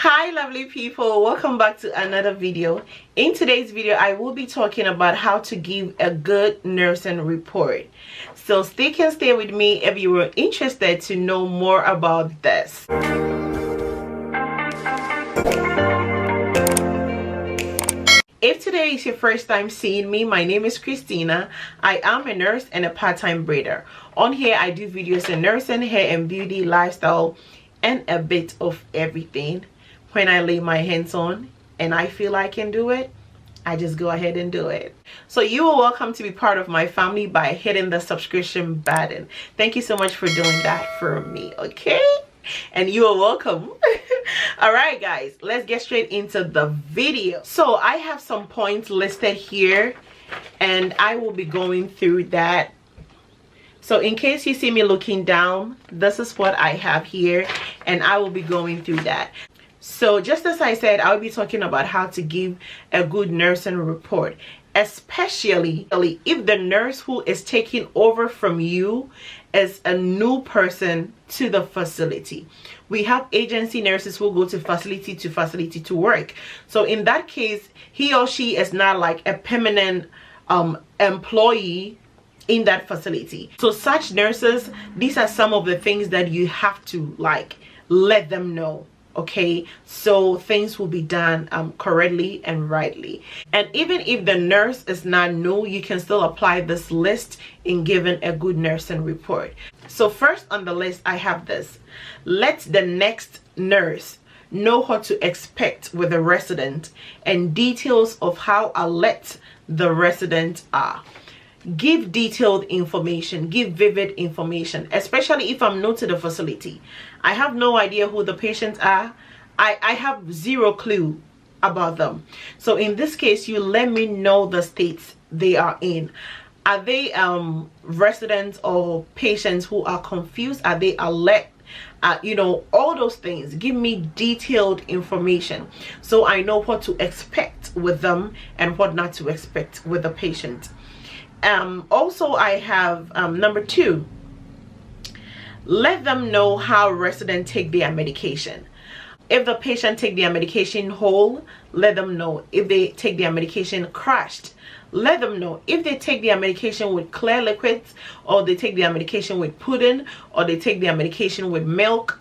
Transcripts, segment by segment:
Hi lovely people, welcome back to another video. In today's video I will be talking about how to give a good nursing report, so stay with me if you were interested to know more about this. If today is your first time seeing me, my name is Christina. I am a nurse and a part-time braider. On here I do videos in nursing, hair and beauty, lifestyle, and a bit of everything. When I lay my hands on and I feel I can do it, I just go ahead and do it. So you are welcome to be part of my family by hitting the subscription button. Thank you so much for doing that for me, okay? And you are welcome. All right guys, let's get straight into the video. So I have some points listed here and I will be going through that. So in case you see me looking down, this is what I have here and I will be going through that. So just as I said, I'll be talking about how to give a good nursing report, especially if the nurse who is taking over from you is a new person to the facility. We have agency nurses who go to facility to work. So in that case, he or she is not like a permanent employee in that facility. So such nurses, these are some of the things that you have to like let them know. Okay, so things will be done correctly and rightly. And even if the nurse is not new, you can still apply this list in giving a good nursing report. So first on the list I have this: let the next nurse know what to expect with the resident and details of how alert the residents are. Give detailed information, give vivid information, especially if I'm new to the facility. I have no idea who the patients are. I have zero clue about them. So in this case, you let me know the states they are in. Are they residents or patients who are confused? Are they alert? You know, all those things. Give me detailed information so I know what to expect with them and what not to expect with the patient. Also I have number 2, let them know how residents take their medication. If the patient take their medication whole, let them know. If they take their medication crushed, let them know. If they take their medication with clear liquids, or they take their medication with pudding, or they take their medication with milk,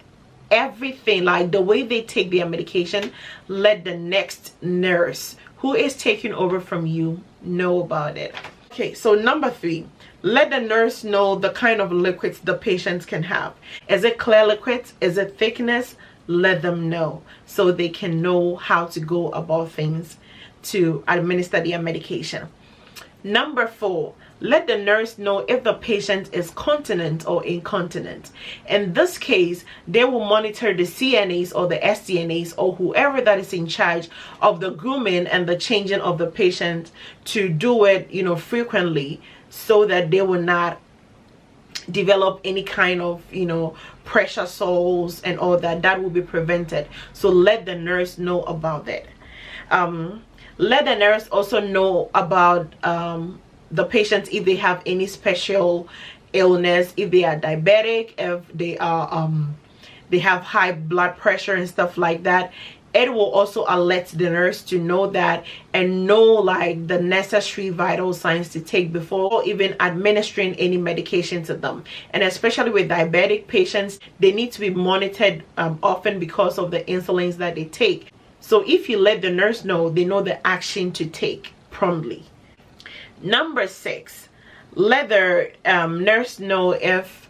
everything, like the way they take their medication, let the next nurse who is taking over from you know about it. Okay, so number 3, let the nurse know the kind of liquids the patients can have. Is it clear liquids? Is it thickness? Let them know so they can know how to go about things to administer their medication. Number 4, let the nurse know if the patient is continent or incontinent. In this case, they will monitor the CNAs or the SCNAs or whoever that is in charge of the grooming and the changing of the patient to do it, you know, frequently, so that they will not develop any kind of, you know, pressure sores and all that. That will be prevented. So let the nurse know about that. Let the nurse also know about the patients, if they have any special illness, if they are diabetic, if they are they have high blood pressure and stuff like that. It will also alert the nurse to know that and know like the necessary vital signs to take before even administering any medication to them. And especially with diabetic patients, they need to be monitored often because of the insulins that they take. So if you let the nurse know, they know the action to take promptly. Number 6, let the nurse know if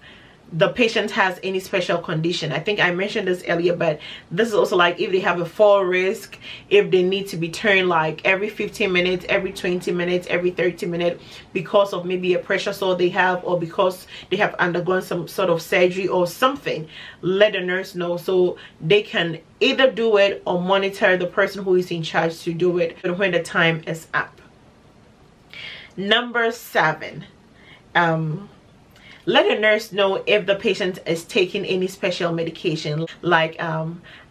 the patient has any special condition. I think I mentioned this earlier, but this is also like if they have a fall risk, if they need to be turned like every 15 minutes, every 20 minutes, every 30 minutes because of maybe a pressure sore they have, or because they have undergone some sort of surgery or something. Let the nurse know so they can either do it or monitor the person who is in charge to do it when the time is up. Number 7, let a nurse know if the patient is taking any special medication like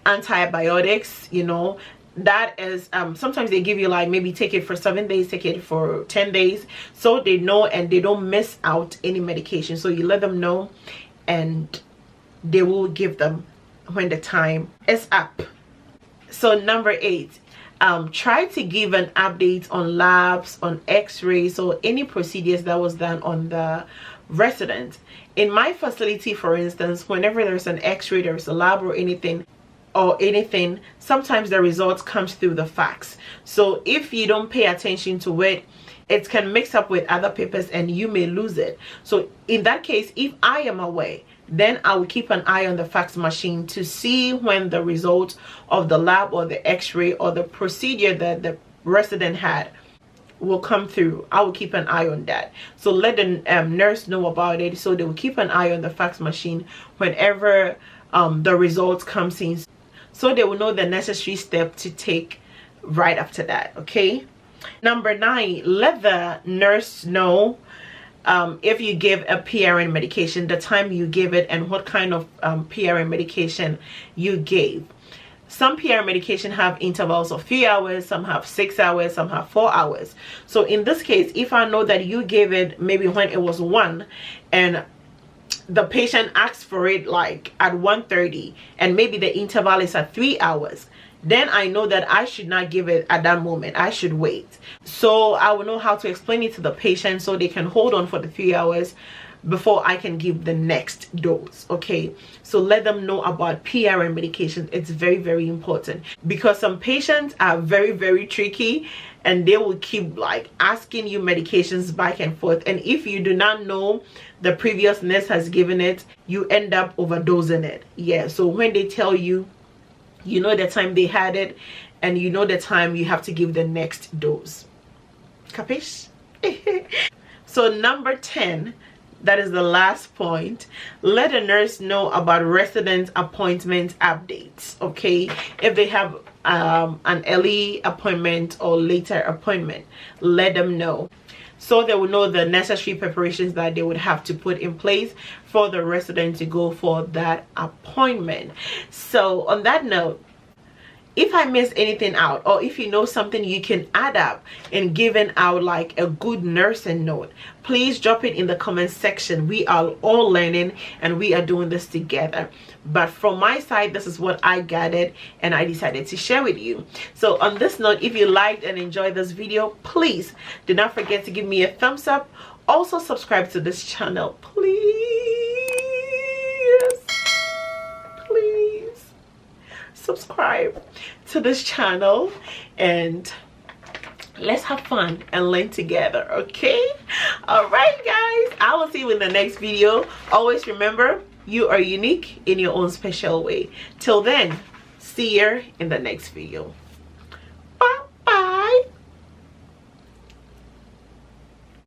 antibiotics. You know, that is sometimes they give you like maybe take it for 7 days, take it for 10 days, so they know and they don't miss out any medication. So you let them know and they will give them when the time is up. So number 8, try to give an update on labs, on x-rays, or any procedures that was done on the resident. In my facility, for instance, whenever there's an x-ray, there's a lab or anything, sometimes the results comes through the fax. So if you don't pay attention to it, it can mix up with other papers and you may lose it. So in that case, if I am away, then I will keep an eye on the fax machine to see when the result of the lab or the x-ray or the procedure that the resident had will come through. I will keep an eye on that. So let the nurse know about it, so they will keep an eye on the fax machine whenever the results comes in, so they will know the necessary step to take right after that. Okay. Number 9, let the nurse know if you give a PRN medication, the time you give it, and what kind of PRN medication you gave. Some PRN medication have intervals of 3 hours, some have 6 hours, some have 4 hours. So in this case, if I know that you gave it maybe when it was 1 and the patient asks for it like at 1:30 and maybe the interval is at 3 hours, then I know that I should not give it at that moment. I should wait. So I will know how to explain it to the patient so they can hold on for the 3 hours before I can give the next dose. Okay, so let them know about PRN medication. It's very, very important, because some patients are very, very tricky and they will keep like asking you medications back and forth, and if you do not know the previous nurse has given it, you end up overdosing it. Yeah, so when they tell you, you know the time they had it and you know the time you have to give the next dose. Capish? So number 10, that is the last point, let a nurse know about resident appointment updates. Okay, if they have an early appointment or later appointment, let them know, so they will know the necessary preparations that they would have to put in place for the resident to go for that appointment. So on that note, if I miss anything out, or if you know something you can add up in giving out like a good nursing note, please drop it in the comment section. We are all learning and we are doing this together. But from my side, this is what I gathered and I decided to share with you. So on this note, if you liked and enjoyed this video, please do not forget to give me a thumbs up. Also subscribe to this channel, please. Subscribe to this channel and let's have fun and learn together. Okay, all right guys, I will see you in the next video. Always remember, you are unique in your own special way. Till then, see you in the next video.